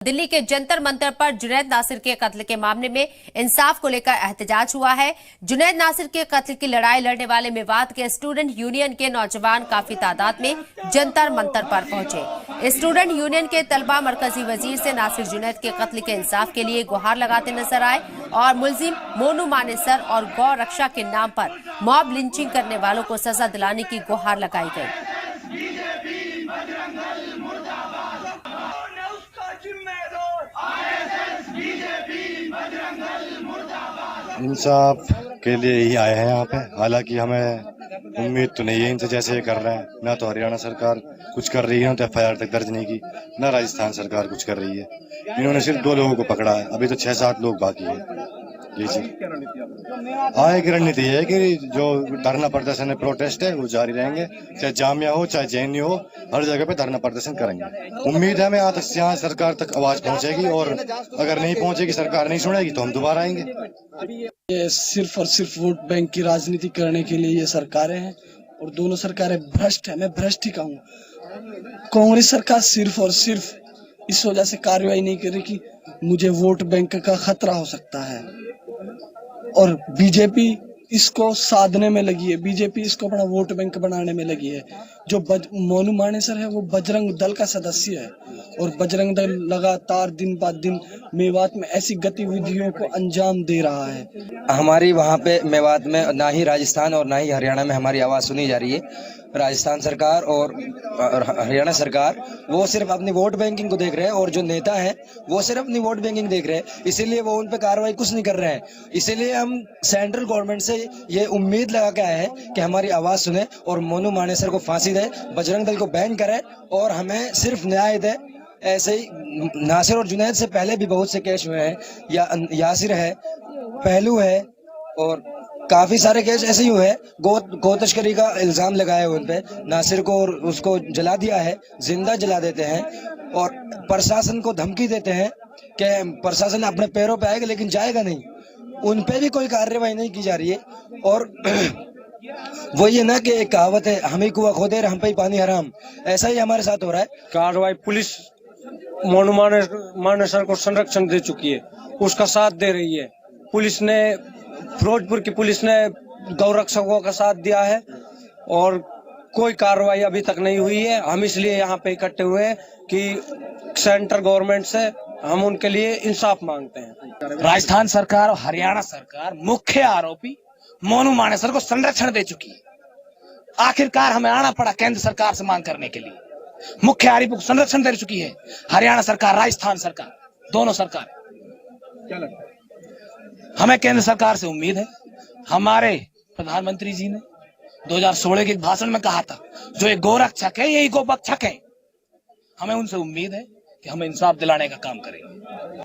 दिल्ली के जंतर मंतर पर जुनैद नासिर के कत्ल के मामले में इंसाफ को लेकर एहतजाज हुआ है। जुनैद नासिर के कत्ल की लड़ाई लड़ने वाले मेवात के स्टूडेंट यूनियन के नौजवान काफी तादाद में जंतर मंतर पर पहुंचे। स्टूडेंट यूनियन के तलबा मरकजी वजीर से नासिर जुनैद के कत्ल के इंसाफ के लिए गुहार लगाते नजर आए और मुलजिम मोनू मानेसर और गौ रक्षा के नाम पर मॉब लिंचिंग करने वालों को सजा दिलाने की गुहार लगाई गई। इंसाफ के लिए ही आए हैं यहाँ पे। हालांकि हमें उम्मीद तो नहीं है इनसे, जैसे ये कर रहे हैं। ना तो हरियाणा सरकार कुछ कर रही है, ना तो FIR तक दर्ज नहीं की, ना राजस्थान सरकार कुछ कर रही है। इन्होंने सिर्फ 2 लोगों को पकड़ा है, अभी तो 6-7 लोग बाकी है। जी जी, एक रणनीति है कि जो धरना प्रदर्शन है, प्रोटेस्ट है, वो जारी रहेंगे, चाहे जामिया हो चाहे JNU हो, हर जगह पे धरना प्रदर्शन करेंगे। उम्मीद है हमें यहाँ सरकार तक आवाज पहुंचेगी, और अगर नहीं पहुंचेगी, सरकार नहीं सुनेगी, तो हम दोबारा आएंगे। ये सिर्फ और सिर्फ वोट बैंक की राजनीति करने के लिए ये सरकारें हैं, और दोनों सरकारें भ्रष्ट है। मैं भ्रष्ट ही कहूँ। कांग्रेस सरकार सिर्फ और सिर्फ इस वजह से कार्रवाई नहीं कर रही कि मुझे वोट बैंक का खतरा हो सकता है, और बीजेपी इसको साधने में लगी है। बीजेपी इसको अपना वोट बैंक बनाने में लगी है। जो मोनू मानेसर है वो बजरंग दल का सदस्य है, और बजरंग दल लगातार दिन बाद दिन मेवात में ऐसी गतिविधियों को अंजाम दे रहा है। हमारी वहाँ पे मेवात में ना ही राजस्थान और ना ही हरियाणा में हमारी आवाज़ सुनी जा रही है। राजस्थान सरकार और हरियाणा सरकार वो सिर्फ अपनी वोट बैंकिंग को देख रहे हैं, और जो नेता हैं वो सिर्फ अपनी वोट बैंकिंग देख रहे हैं, इसीलिए वो उन पे कार्रवाई कुछ नहीं कर रहे हैं। इसीलिए हम सेंट्रल गवर्नमेंट से ये उम्मीद लगा के आए हैं कि हमारी आवाज़ सुने और मोनू मानेसर को फांसी दे, बजरंग दल को बैन करे और हमें सिर्फ न्याय दे। ऐसे ही नासिर और जुनैद से पहले भी बहुत से केस हुए हैं, यासिर है, पहलू है, और काफी सारे केस ऐसे ही हुए हैं। गो तस्करी का इल्जाम लगाया है उन पे। नासिर को और उसको जला दिया है, जिंदा जला देते हैं, और प्रशासन को धमकी देते हैं कि प्रशासन अपने पैरों पे आएगा लेकिन जाएगा नहीं। उन पे भी कोई कार्रवाई नहीं की जा रही है। और वो ये ना कि एक कहावत है, हम ही कुआं खोदे हम पे ही पानी हराम, ऐसा ही हमारे साथ हो रहा है। कार्रवाई पुलिस मोनू मानेसर को संरक्षण दे चुकी है, उसका साथ दे रही है। पुलिस ने, फिरोजपुर की पुलिस ने गौ रक्षकों का साथ दिया है, और कोई कार्रवाई अभी तक नहीं हुई है। हम इसलिए यहाँ पे इकट्ठे हुए हैं कि सेंट्रल गवर्नमेंट से हम उनके लिए इंसाफ मांगते हैं। राजस्थान सरकार और हरियाणा सरकार मुख्य आरोपी मोनू मानेसर को संरक्षण दे चुकी है। आखिरकार हमें आना पड़ा केंद्र सरकार से मांग करने के लिए। मुख्य आरोपी को संरक्षण दे चुकी है हरियाणा सरकार, राजस्थान सरकार, दोनों सरकार। क्या लगता है? हमें केंद्र सरकार से उम्मीद है। हमारे प्रधानमंत्री जी ने 2016 के भाषण में कहा था, जो एक गोरक्षक है यही गोभक्षक है। हमें उनसे उम्मीद है कि हम इंसाफ दिलाने का काम करेंगे।